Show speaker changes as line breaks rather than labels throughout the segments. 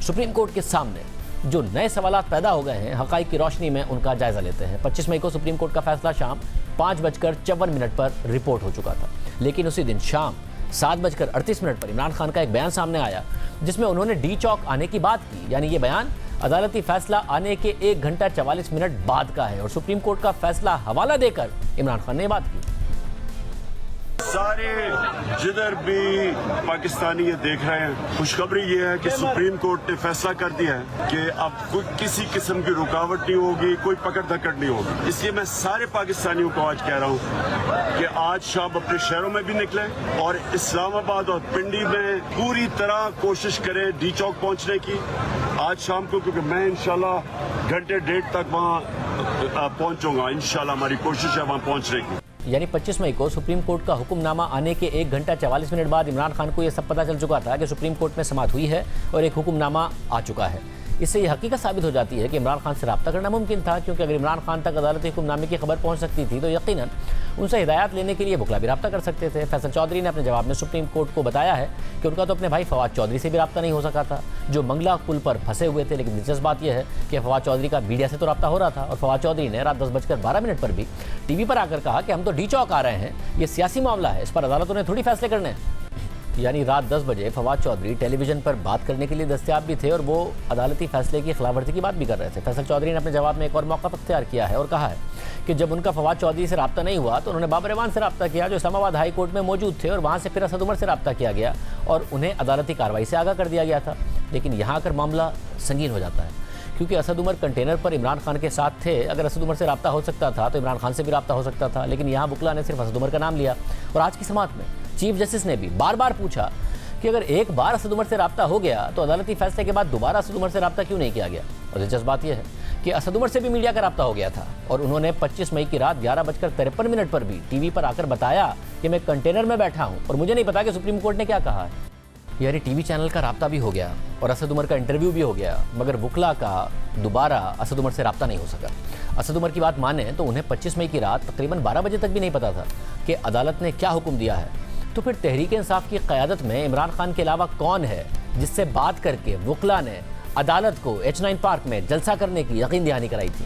Supreme court के सामने जो नए सवालात पैदा हो गए हैं, हक़ाइक़ की रोशनी में उनका जायजा लेते हैं। 25 मई को सुप्रीम कोर्ट का फैसला शाम 5:54 पर रिपोर्ट हो चुका था, लेकिन उसी दिन शाम 7:38 पर इमरान खान का एक बयान सामने आया जिसमें उन्होंने डी चौक आने की बात की। यानी ये बयान अदालती फैसला आने के 1 घंटा 44 मिनट बाद का है और सुप्रीम कोर्ट का फैसला हवाला देकर इमरान खान ने ये बात की।
सारे जिधर भी पाकिस्तानी ये देख रहे हैं, खुशखबरी ये है कि सुप्रीम कोर्ट ने फैसला कर दिया है कि अब कोई किसी किस्म की रुकावट नहीं होगी, कोई पकड़ धकड़ नहीं होगी। इसलिए मैं सारे पाकिस्तानियों को आज कह रहा हूँ कि आज शाम अपने शहरों में भी निकले और इस्लामाबाद और पिंडी में पूरी तरह कोशिश करें डी चौक पहुँचने की आज शाम को, क्योंकि मैं इंशाल्लाह घंटे डेढ़ तक वहाँ पहुँचूंगा। इंशाल्लाह हमारी कोशिश है वहाँ पहुँचने की।
यानी 25 मई को सुप्रीम कोर्ट का हुक्मनामा आने के 1 घंटा 44 मिनट बाद इमरान खान को यह सब पता चल चुका था कि सुप्रीम कोर्ट में समाअत हुई है और एक हुक्मनामा आ चुका है। इससे यह हकीकत साबित हो जाती है कि इमरान खान से रब्ता करना मुमकिन था, क्योंकि अगर इमरान खान तक अदालती हुक्मनामे की खबर पहुंच सकती थी तो यकीनन उनसे हिदायत लेने के लिए बुखला भी रब्ता कर सकते थे। फैसल चौधरी ने अपने जवाब में सुप्रीम कोर्ट को बताया है कि उनका तो अपने भाई फवाद चौधरी से भी रब्ता नहीं हो सका था, जो मंगला पुल पर फंसे हुए थे। लेकिन दिलचस्प बात यह है कि फवाद चौधरी का मीडिया से तो रब्ता हो रहा था और फवाद चौधरी ने रात 10:12 पर भी टीवी पर आकर कहा कि हम तो डी चौक आ रहे हैं, ये सियासी मामला है, इस पर अदालतों ने थोड़ी फैसले करने हैं। यानी रात 10 बजे फवाद चौधरी टेलीविजन पर बात करने के लिए दस्तयाब भी थे और वो अदालती फैसले की खिलाफवर्जी की बात भी कर रहे थे। फैसल चौधरी ने अपने जवाब में एक और मौका अख्तियार किया है और कहा है कि जब उनका फवाद चौधरी से रब्ता नहीं हुआ तो उन्होंने बाबर रहमान से रब्ता किया, जो इस्लामाबाद हाई कोर्ट में मौजूद थे, और वहाँ से फिर असद उमर से रब्ता किया गया और उन्हें अदालती कार्रवाई से आगाह कर दिया गया था। लेकिन यहाँ आकर मामला संगीन हो जाता है, क्योंकि असद उमर कंटेनर पर इमरान खान के साथ थे। अगर असद उमर से रब्ता हो सकता था तो इमरान खान से भी रब्ता हो सकता था, लेकिन यहाँ बुकला ने सिर्फ असद उमर का नाम लिया। और आज की समाअत में चीफ जस्टिस ने भी बार बार पूछा कि अगर एक बार असद उमर से रब्ता हो गया तो अदालती फैसले के बाद दोबारा असद उमर से रब्ता क्यों नहीं किया गया। और दिलचस्प बात यह है कि असद उमर से भी मीडिया का रब्ता हो गया था और उन्होंने 25 मई की रात 11:53 पर भी टीवी पर आकर बताया कि मैं कंटेनर में बैठा हूं और मुझे नहीं पता कि सुप्रीम कोर्ट ने क्या कहा है। यानी टीवी चैनल का रब्ता भी हो गया और असद उमर का इंटरव्यू भी हो गया, मगर वुकला का दोबारा असद उमर से रब्ता नहीं हो सका। असद उमर की बात माने तो उन्हें 25 मई की रात तकरीबन 12 बजे तक भी नहीं पता था कि अदालत ने क्या हुक्म दिया है। तो फिर तहरीक इंसाफ की क़यादत में इमरान खान के अलावा कौन है जिससे बात करके वुकला ने अदालत को H9 पार्क में जलसा करने की यकीन दहानी कराई थी?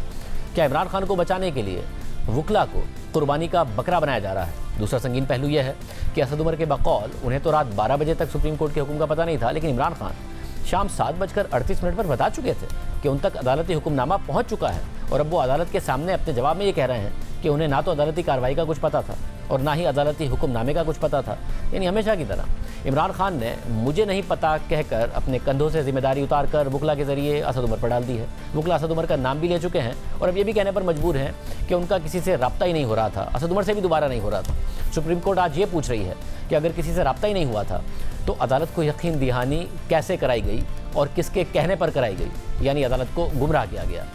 क्या इमरान खान को बचाने के लिए वुकला को कुर्बानी का बकरा बनाया जा रहा है? दूसरा संगीन पहलू यह है कि असद उमर के बकौल उन्हें तो रात 12 बजे तक सुप्रीम कोर्ट के हुक्म का पता नहीं था, लेकिन इमरान खान शाम 7:38 पर बता चुके थे कि उन तक अदालती हुक्मनामा पहुंच चुका है। और अब वो अदालत के सामने अपने जवाब में ये कह रहे हैं कि उन्हें ना तो अदालती कार्रवाई का कुछ पता था और ना ही अदालती हुक्मनामे का कुछ पता था। यानी हमेशा की तरह इमरान खान ने मुझे नहीं पता कहकर अपने कंधों से जिम्मेदारी उतारकर वुकला के जरिए असद उमर पर डाल दी है। वुकला असद उमर का नाम भी ले चुके हैं और अब ये भी कहने पर मजबूर हैं कि उनका किसी से रब्ता ही नहीं हो रहा था, असद उमर से भी दोबारा नहीं हो रहा था। सुप्रीम कोर्ट आज ये पूछ रही है कि अगर किसी से रब्ता ही नहीं हुआ था तो अदालत को यकीन दहानी कैसे कराई गई और किसके कहने पर कराई गई, यानी अदालत को गुमराह किया गया।